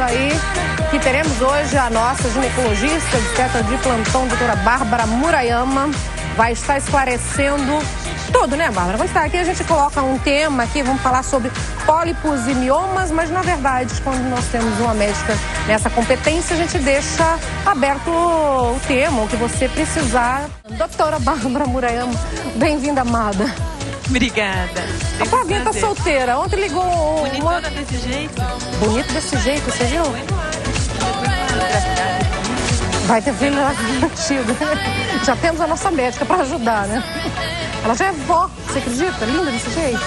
aí que teremos hoje a nossa ginecologista, obstetra de plantão, doutora Bárbara Murayama, vai estar esclarecendo tudo, né, Bárbara? Vamos estar aqui, a gente coloca um tema aqui, vamos falar sobre pólipos e miomas, mas na verdade, quando nós temos uma médica nessa competência, a gente deixa aberto o tema, o que você precisar. Doutora Bárbara Murayama, bem-vinda, amada. Obrigada. A Flavinha tá solteira. Ontem ligou Bonitona desse jeito. Bonito desse jeito, você viu? Vai ter filho antigo. Já temos a nossa médica para ajudar, né? Ela já é vó, você acredita? Linda desse jeito.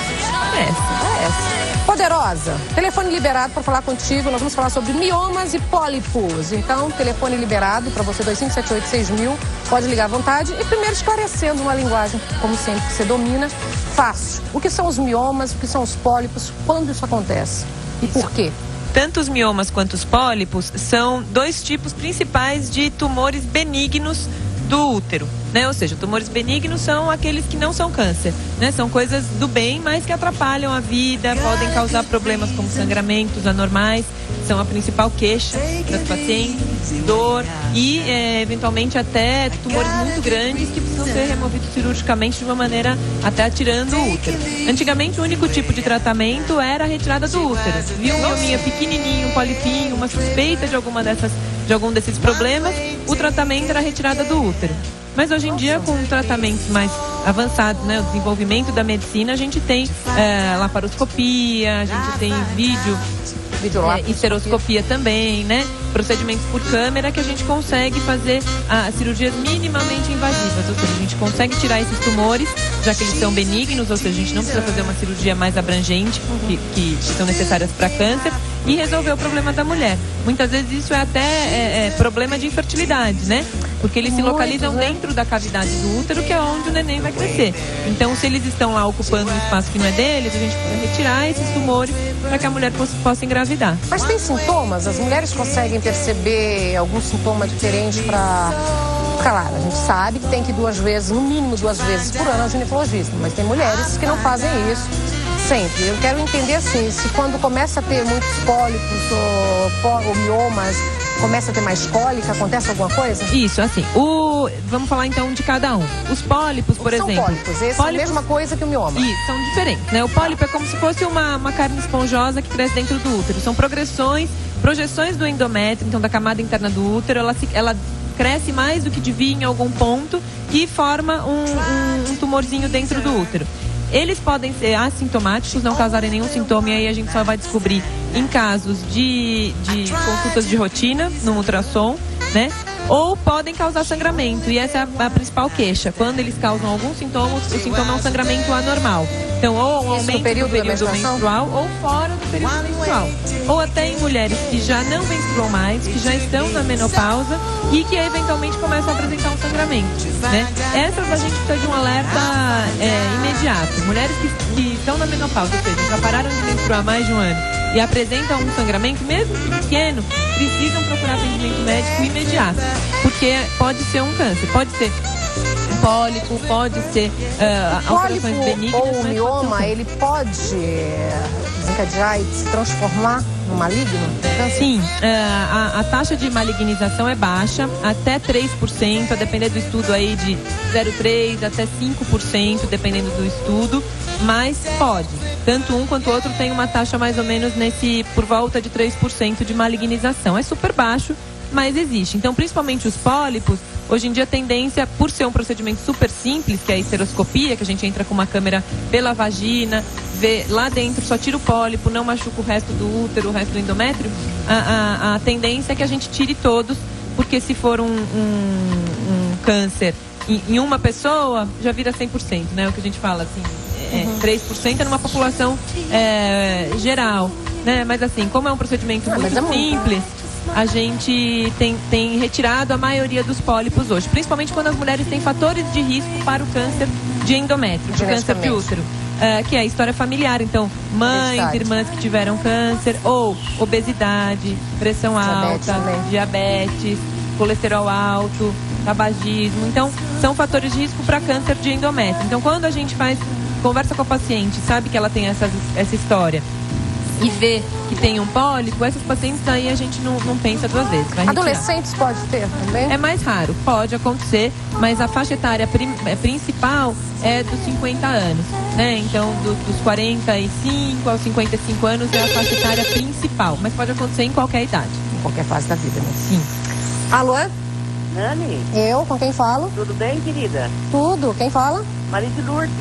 É. Poderosa. Telefone liberado para falar contigo. Nós vamos falar sobre miomas e pólipos. Então, telefone liberado para você, 2578-6000. Pode ligar à vontade. E primeiro esclarecendo uma linguagem, como sempre, que você domina. Fácil. O que são os miomas, o que são os pólipos, quando isso acontece e por quê? Tanto os miomas quanto os pólipos são dois tipos principais de tumores benignos do útero, né? Ou seja, tumores benignos são aqueles que não são câncer, né? São coisas do bem, mas que atrapalham a vida, podem causar problemas como sangramentos anormais, são a principal queixa das pacientes, dor e eventualmente até tumores muito grandes que precisam ser removidos cirurgicamente de uma maneira até tirando o útero. Antigamente o único tipo de tratamento era a retirada do útero. Viu um miominha pequenininho, um polipinho, uma suspeita de algum desses problemas, o tratamento era a retirada do útero. Mas hoje em dia, com tratamentos mais avançados, né, o desenvolvimento da medicina, a gente tem laparoscopia, a gente tem histeroscopia também, né? Procedimentos por câmera que a gente consegue fazer cirurgias minimamente invasivas, ou seja, a gente consegue tirar esses tumores, já que eles são benignos, ou seja, a gente não precisa fazer uma cirurgia mais abrangente, que são necessárias para câncer, e resolver o problema da mulher. Muitas vezes isso é até problema de infertilidade, né? Porque eles se localizam dentro da cavidade do útero, que é onde o neném vai crescer. Então, se eles estão lá ocupando um espaço que não é deles, a gente precisa retirar esses tumores para que a mulher possa engravidar. Mas tem sintomas? As mulheres conseguem perceber algum sintoma diferente para... Claro, a gente sabe que tem que ir no mínimo duas vezes por ano ao ginecologista, mas tem mulheres que não fazem isso sempre. Eu quero entender assim, se quando começa a ter muitos pólipos ou miomas, começa a ter mais cólica, acontece alguma coisa? Isso, assim, vamos falar então de cada um. Os pólipos, por exemplo. São pólipos, é a mesma coisa que o mioma. Isso, são diferentes, né? O pólipo é como se fosse uma carne esponjosa que cresce dentro do útero. São projeções do endométrio, então da camada interna do útero, ela cresce mais do que devia em algum ponto e forma um tumorzinho dentro do útero. Eles podem ser assintomáticos, não causarem nenhum sintoma, e aí a gente só vai descobrir em casos de consultas de rotina, no ultrassom, né? Ou podem causar sangramento, e essa é a principal queixa. Quando eles causam algum sintoma, o sintoma é um sangramento anormal. Então, ou um aumento do período menstrual, ou fora do período menstrual. Ou até em mulheres que já não menstruam mais, que já estão na menopausa e que eventualmente começam a apresentar um sangramento, né? Essas a gente precisa de um alerta imediato. Mulheres que estão na menopausa, ou seja, já pararam de menstruar há mais de um ano e apresentam um sangramento, mesmo que pequeno, precisam procurar atendimento médico imediato, porque pode ser um câncer, pode ser um pólipo, pode ser alterações benignas. Ou o mioma, ele pode desencadear e se transformar no maligno? Sim, a taxa de malignização é baixa, até 3%, a depender do estudo aí de 0,3% até 5%, dependendo do estudo, mas pode. Tanto um quanto o outro tem uma taxa mais ou menos por volta de 3% de malignização. É super baixo, mas existe. Então, principalmente os pólipos, hoje em dia a tendência, por ser um procedimento super simples, que é a histeroscopia, que a gente entra com uma câmera pela vagina, vê lá dentro, só tira o pólipo, não machuca o resto do útero, o resto do endométrio, a tendência é que a gente tire todos, porque se for um câncer em uma pessoa, já vira 100%, né? O que a gente fala assim, 3% é numa população geral, né? Mas assim, como é um procedimento muito simples, a gente tem retirado a maioria dos pólipos hoje, principalmente quando as mulheres têm fatores de risco para o câncer de endométrio, de câncer de útero, que é a história familiar. Então, mães, irmãs que tiveram câncer, ou obesidade, pressão alta, diabetes, colesterol alto, tabagismo. Então, são fatores de risco para câncer de endométrio. Então, quando a gente conversa com a paciente, sabe que ela tem essa história, e vê que tem um pólipo, essas pacientes aí a gente não pensa duas vezes. Vai retirar. Adolescentes pode ter também? É mais raro, pode acontecer, mas a faixa etária principal é dos 50 anos, né? Então, dos 45 aos 55 anos é a faixa etária principal, mas pode acontecer em qualquer idade. Em qualquer fase da vida, né? Sim. Alô? Nani? Eu, com quem falo? Tudo bem, querida? Tudo, quem fala? Maria de Lourdes.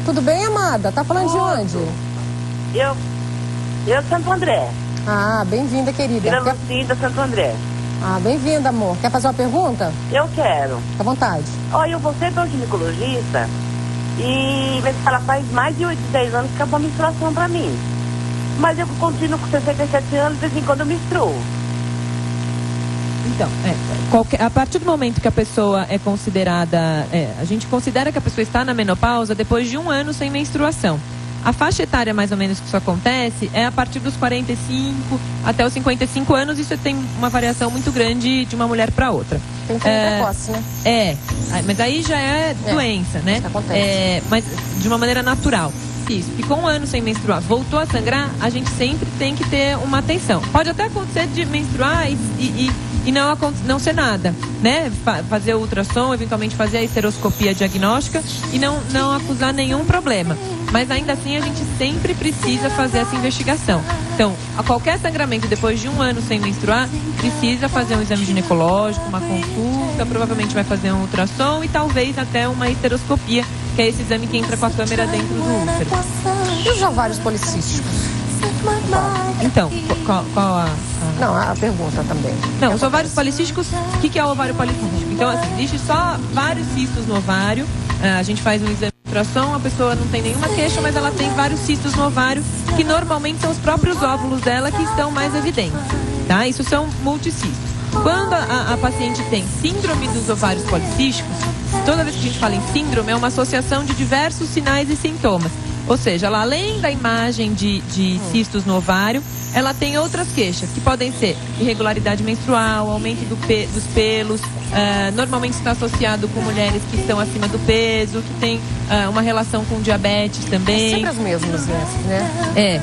Tudo bem, amada? Tá falando de onde? Eu Santo André. Ah, bem-vinda, querida. Vila Lucinda, Santo André. Ah, bem-vinda, amor. Quer fazer uma pergunta? Eu quero. Fica à vontade. Olha, eu vou ser ginecologista e ela faz mais de 10 anos que acabou a menstruação pra mim. Mas eu continuo com 67 anos, de vez em quando eu menstruo. Então, a partir do momento que a pessoa é considerada, a gente considera que a pessoa está na menopausa depois de 1 ano sem menstruação. A faixa etária, mais ou menos, que isso acontece é a partir dos 45 até os 55 anos. Isso tem uma variação muito grande de uma mulher para outra. Tem que ser precoce, né? Mas aí já é doença, né? Isso acontece. Mas de uma maneira natural. Isso, ficou 1 ano sem menstruar, voltou a sangrar, a gente sempre tem que ter uma atenção. Pode até acontecer de menstruar e não ser nada, né? Fazer o ultrassom, eventualmente fazer a esteroscopia diagnóstica e não acusar nenhum problema. Mas ainda assim a gente sempre precisa fazer essa investigação. Então, a qualquer sangramento depois de 1 ano sem menstruar, precisa fazer um exame ginecológico, uma consulta, provavelmente vai fazer um ultrassom e talvez até uma esteroscopia, que é esse exame que entra com a câmera dentro do útero. E os ovários policísticos? Então, qual a... Não, a pergunta também. Não, os ovários policísticos, o que é o ovário policístico? Então, assim, existe só vários cistos no ovário, a gente faz um exame de ultrassom, a pessoa não tem nenhuma queixa, mas ela tem vários cistos no ovário, que normalmente são os próprios óvulos dela que estão mais evidentes, tá? Isso são multicistos. Quando a paciente tem síndrome dos ovários policísticos, toda vez que a gente fala em síndrome, é uma associação de diversos sinais e sintomas. Ou seja, ela, além da imagem de cistos no ovário, ela tem outras queixas, que podem ser irregularidade menstrual, aumento dos pelos, normalmente está associado com mulheres que estão acima do peso, que tem uma relação com diabetes também. Sempre as mesmas, né?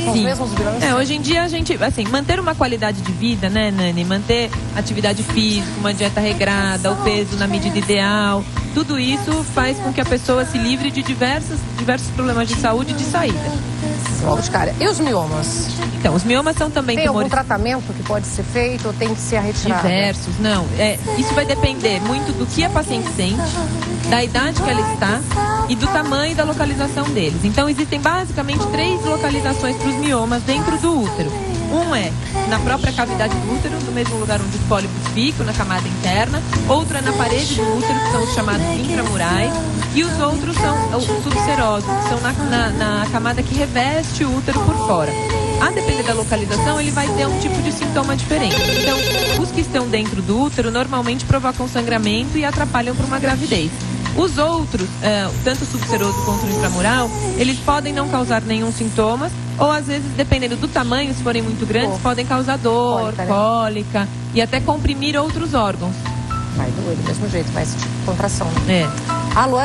São os mesmos vilões. Hoje em dia a gente, assim, manter uma qualidade de vida, né, Nani? Manter atividade física, uma dieta regrada, o peso na medida ideal, tudo isso faz com que a pessoa se livre de diversos problemas de saúde de saída. Logo de cara. E os miomas? Então, os miomas são também Tem tumores... algum tratamento que pode ser feito ou tem que ser retirado? Diversos, não. Isso vai depender muito do que a paciente sente, da idade que ela está e do tamanho e da localização deles. Então, existem basicamente 3 localizações para os miomas dentro do útero. Um é na própria cavidade do útero, no mesmo lugar onde os pólipos ficam, na camada interna. Outro é na parede do útero, que são os chamados intramurais. E os outros são os subserosos, que são na camada que reveste o útero por fora. A depender da localização, ele vai ter um tipo de sintoma diferente. Então, os que estão dentro do útero normalmente provocam sangramento e atrapalham para uma gravidez. Os outros, tanto o subseroso quanto o intramural, eles podem não causar nenhum sintoma, ou às vezes, dependendo do tamanho, se forem muito grandes, podem causar dor, cólica e até comprimir outros órgãos. Vai doer do mesmo jeito, vai esse tipo de contração. Né? Alô?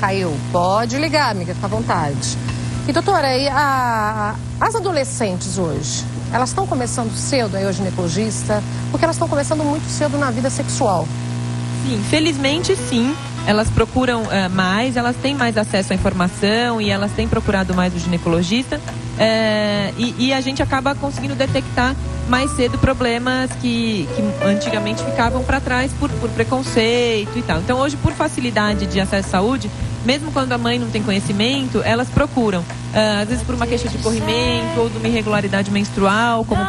Caiu. Pode ligar, amiga, fica à vontade. E doutora, e as adolescentes hoje, elas estão começando cedo aí, o ginecologista, porque elas estão começando muito cedo na vida sexual? Sim, felizmente sim. Elas procuram mais, elas têm mais acesso à informação e elas têm procurado mais o ginecologista. E a gente acaba conseguindo detectar mais cedo problemas que antigamente ficavam para trás por preconceito e tal. Então hoje, por facilidade de acesso à saúde, mesmo quando a mãe não tem conhecimento, elas procuram. Às vezes por uma queixa de corrimento ou de uma irregularidade menstrual, como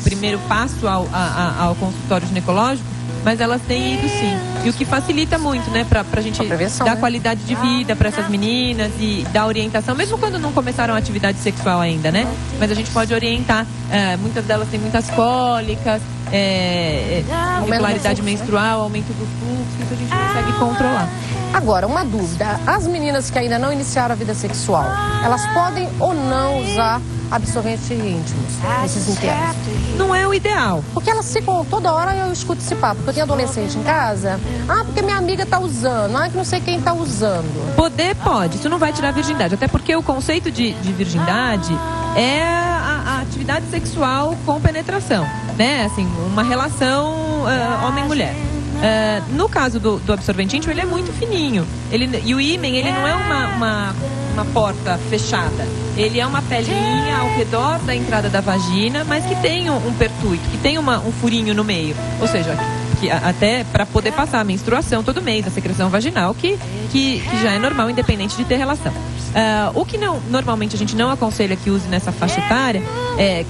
primeiro passo ao consultório ginecológico. Mas elas têm ido sim. E o que facilita muito, né? Pra gente dar qualidade de vida para essas meninas e dar orientação, mesmo quando não começaram a atividade sexual ainda, né? Mas a gente pode orientar. Muitas delas têm muitas cólicas, irregularidade menstrual, aumento do fluxo, isso a gente consegue controlar. Agora, uma dúvida. As meninas que ainda não iniciaram a vida sexual, elas podem ou não usar absorvente íntimos nesses internos? Não é o ideal. Porque elas ficam, toda hora eu escuto esse papo. Porque eu tenho adolescente em casa. Porque minha amiga tá usando. Que não sei quem tá usando. Poder pode, isso não vai tirar a virgindade. Até porque o conceito de virgindade é a atividade sexual com penetração, né? Assim, uma relação homem-mulher. No caso do absorvente íntimo, ele é muito fininho. E o ímen, ele não é uma porta fechada. Ele é uma pelinha ao redor da entrada da vagina, mas que tem um pertuito, que tem um furinho no meio. Ou seja, que até para poder passar a menstruação todo mês, a secreção vaginal, que já é normal, independente de ter relação. O que normalmente a gente não aconselha que use nessa faixa etária,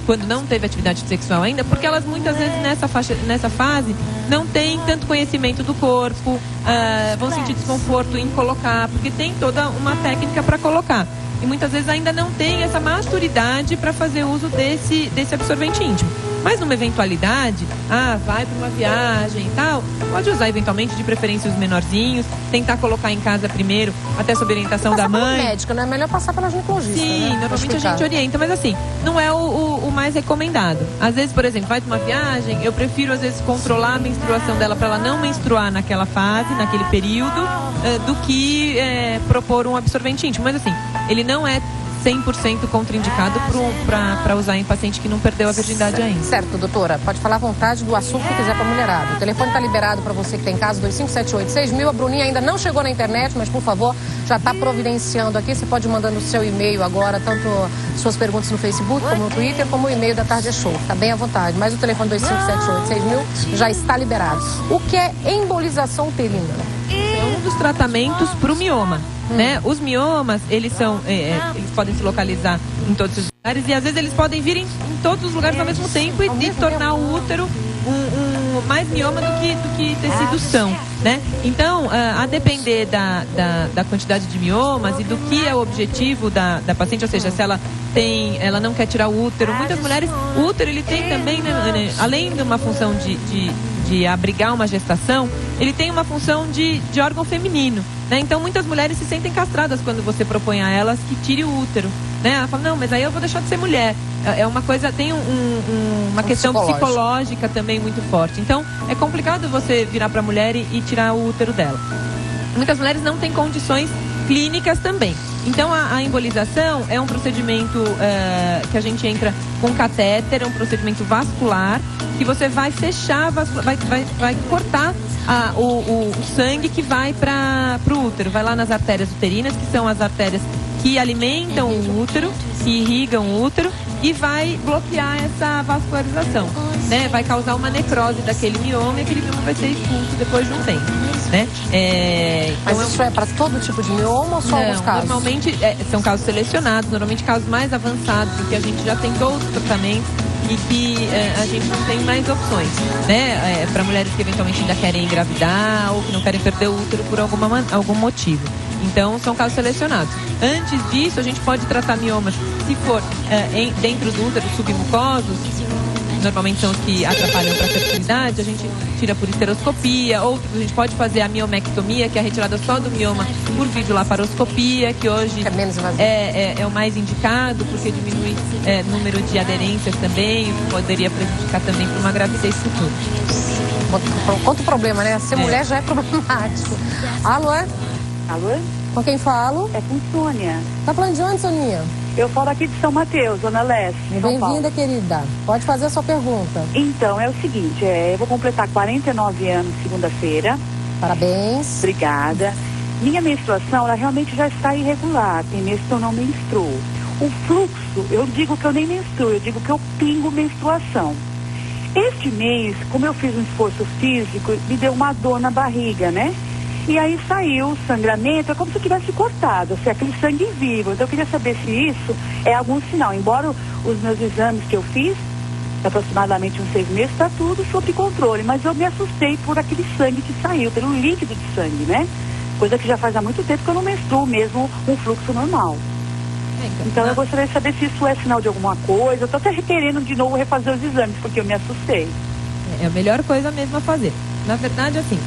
quando não teve atividade sexual ainda, porque elas muitas vezes nessa fase não têm tanto conhecimento do corpo, vão sentir desconforto em colocar, porque tem toda uma técnica para colocar. E muitas vezes ainda não tem essa maturidade para fazer uso desse absorvente íntimo. Mas numa eventualidade, vai para uma viagem e tal, pode usar eventualmente, de preferência os menorzinhos, tentar colocar em casa primeiro, até sob orientação da mãe. Médica, não é melhor passar pela ginecologista. Sim, né? Normalmente a gente orienta, mas assim, não é o mais recomendado. Às vezes, por exemplo, vai para uma viagem, eu prefiro às vezes controlar a menstruação dela para ela não menstruar naquela fase, naquele período, do que propor um absorvente íntimo. Mas assim, ele não é 100% contraindicado para usar em paciente que não perdeu a virgindade ainda. Certo, doutora. Pode falar à vontade do assunto que quiser para a mulherada. O telefone está liberado para você que tem caso, 2578-6000. A Bruninha ainda não chegou na internet, mas por favor, já está providenciando aqui. Você pode ir mandando o seu e-mail agora, tanto suas perguntas no Facebook, como no Twitter, como o e-mail da Tarde Show. Fica bem à vontade. Mas o telefone 2578-6000 já está liberado. O que é embolização uterina? É um dos tratamentos para o mioma. Né? Os miomas, eles podem se localizar em todos os lugares e às vezes eles podem vir em todos os lugares ao mesmo tempo e tornar o útero mais mioma do que tecidos são, né? Então, a depender da quantidade de miomas e do que é o objetivo da paciente, ou seja, se ela ela não quer tirar o útero, muitas mulheres, o útero ele tem também, né, além de uma função de abrigar uma gestação, ele tem uma função de órgão feminino, né? Então muitas mulheres se sentem castradas quando você propõe a elas que tire o útero, né? Ela fala, não, mas aí eu vou deixar de ser mulher. É uma coisa, tem uma questão psicológica também muito forte. Então é complicado você virar para a mulher e tirar o útero dela. Muitas mulheres não têm condições clínicas também. Então a embolização é um procedimento que a gente entra com catéter, é um procedimento vascular, que você vai fechar, vai cortar o sangue que vai para o útero. Vai lá nas artérias uterinas, que são as artérias que alimentam o útero, que irrigam o útero, e vai bloquear essa vascularização, né? Vai causar uma necrose daquele mioma e aquele mioma vai ser expulso depois de um tempo, né? Mas isso é para todo tipo de mioma ou só alguns casos? Normalmente são casos selecionados, normalmente casos mais avançados, porque a gente já tentou outros tratamentos e que a gente não tem mais opções, né? Para mulheres que eventualmente ainda querem engravidar ou que não querem perder o útero por algum motivo. Então, são casos selecionados. Antes disso, a gente pode tratar miomas, se for dentro do útero, submucosos, normalmente são os que atrapalham para a fertilidade, a gente tira por esteroscopia, outros a gente pode fazer a miomectomia, que é a retirada só do mioma por videolaparoscopia, que hoje é o mais indicado, porque diminui o número de aderências também, poderia prejudicar também para uma gravidez futura. Quanto problema, né? Ser mulher já é problemático. Alô? Alô? Com quem falo? É com Sônia. Tá falando de onde, Soninha? Eu falo aqui de São Mateus, Zona Leste. Bem-vinda, querida. Pode fazer a sua pergunta. Então, é o seguinte, eu vou completar 49 anos segunda-feira. Parabéns. Obrigada. Minha menstruação, ela realmente já está irregular. Tem mês que eu não menstruo. O fluxo, eu digo que eu nem menstruo, eu digo que eu pingo menstruação. Este mês, como eu fiz um esforço físico, me deu uma dor na barriga, né? E aí saiu o sangramento, é como se eu tivesse cortado, assim, aquele sangue vivo. Então eu queria saber se isso é algum sinal. Embora os meus exames que eu fiz, aproximadamente uns 6 meses, está tudo sob controle. Mas eu me assustei por aquele sangue que saiu, pelo líquido de sangue, né? Coisa que já faz há muito tempo que eu não menstruo mesmo um fluxo normal. Então eu gostaria de saber se isso é sinal de alguma coisa. Eu estou até querendo de novo refazer os exames, porque eu me assustei. É a melhor coisa mesmo a fazer. Na verdade, assim,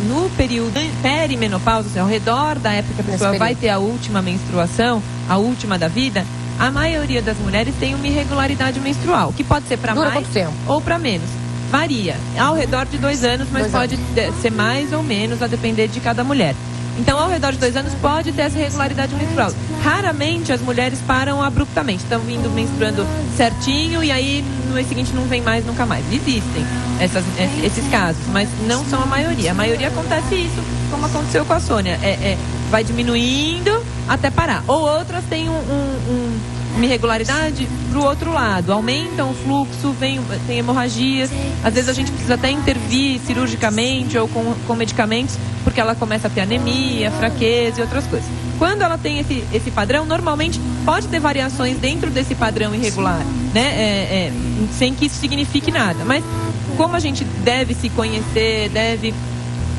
no período perimenopausa, assim, ao redor da época que a pessoa vai ter a última menstruação, a última da vida, a maioria das mulheres tem uma irregularidade menstrual, que pode ser para mais ou para menos. Varia. Ao redor de 2 anos, mas pode ser mais ou menos, a depender de cada mulher. Então, ao redor de 2 anos, pode ter essa irregularidade menstrual. Raramente as mulheres param abruptamente. Estão vindo menstruando certinho e aí no mês seguinte não vem mais, nunca mais. Existem esses casos, mas não são a maioria. A maioria acontece isso, como aconteceu com a Sônia. Vai diminuindo até parar. Ou outras têm uma irregularidade pro outro lado, aumentam o fluxo, tem hemorragias, às vezes a gente precisa até intervir cirurgicamente ou com medicamentos, porque ela começa a ter anemia, fraqueza e outras coisas. Quando ela tem esse padrão, normalmente pode ter variações dentro desse padrão irregular, né? Sem que isso signifique nada, mas como a gente deve se conhecer, deve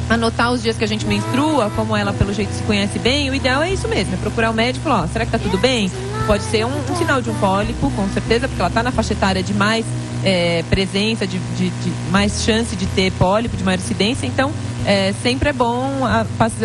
anotar os dias que a gente menstrua, como ela pelo jeito se conhece bem, o ideal é isso mesmo, é procurar o médico e falar, será que tá tudo bem? Pode ser um sinal de um pólipo, com certeza, porque ela está na faixa etária de mais presença, de mais chance de ter pólipo, de maior incidência, então sempre é bom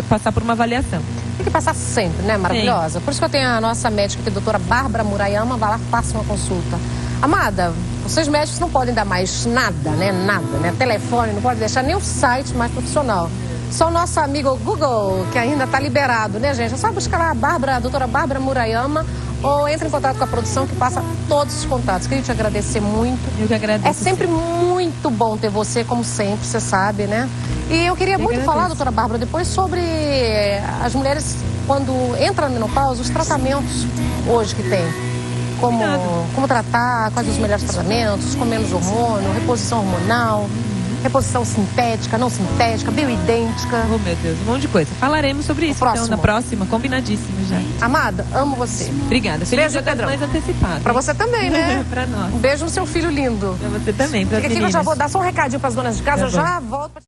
passar por uma avaliação. Tem que passar sempre, né? Maravilhosa. Sim. Por isso que eu tenho a nossa médica aqui, a doutora Bárbara Murayama, vai lá, passa uma consulta. Amada, vocês médicos não podem dar mais nada, né? Nada, né? Telefone, não pode deixar nem o site mais profissional. Só o nosso amigo Google, que ainda está liberado, né, gente? É só buscar lá a doutora Bárbara Murayama ou entre em contato com a produção que passa todos os contatos. Queria te agradecer muito. Eu que agradeço. É sempre muito bom ter você, como sempre, você sabe, né? E eu queria muito falar, doutora Bárbara, depois sobre as mulheres, quando entram na menopausa, os tratamentos hoje que tem. Como tratar, quais os melhores tratamentos, com menos hormônio, reposição hormonal, reposição sintética, não sintética, bioidêntica. Oh, meu Deus, um monte de coisa. Falaremos sobre isso então na próxima, combinadíssimo já. Amada, amo você. Obrigada. Feliz Dia das Mães antecipado. Pra você também, né? Pra nós. Um beijo no seu filho lindo. Pra você também, pra Fica aqui que eu já vou dar só um recadinho pras donas de casa, eu já volto.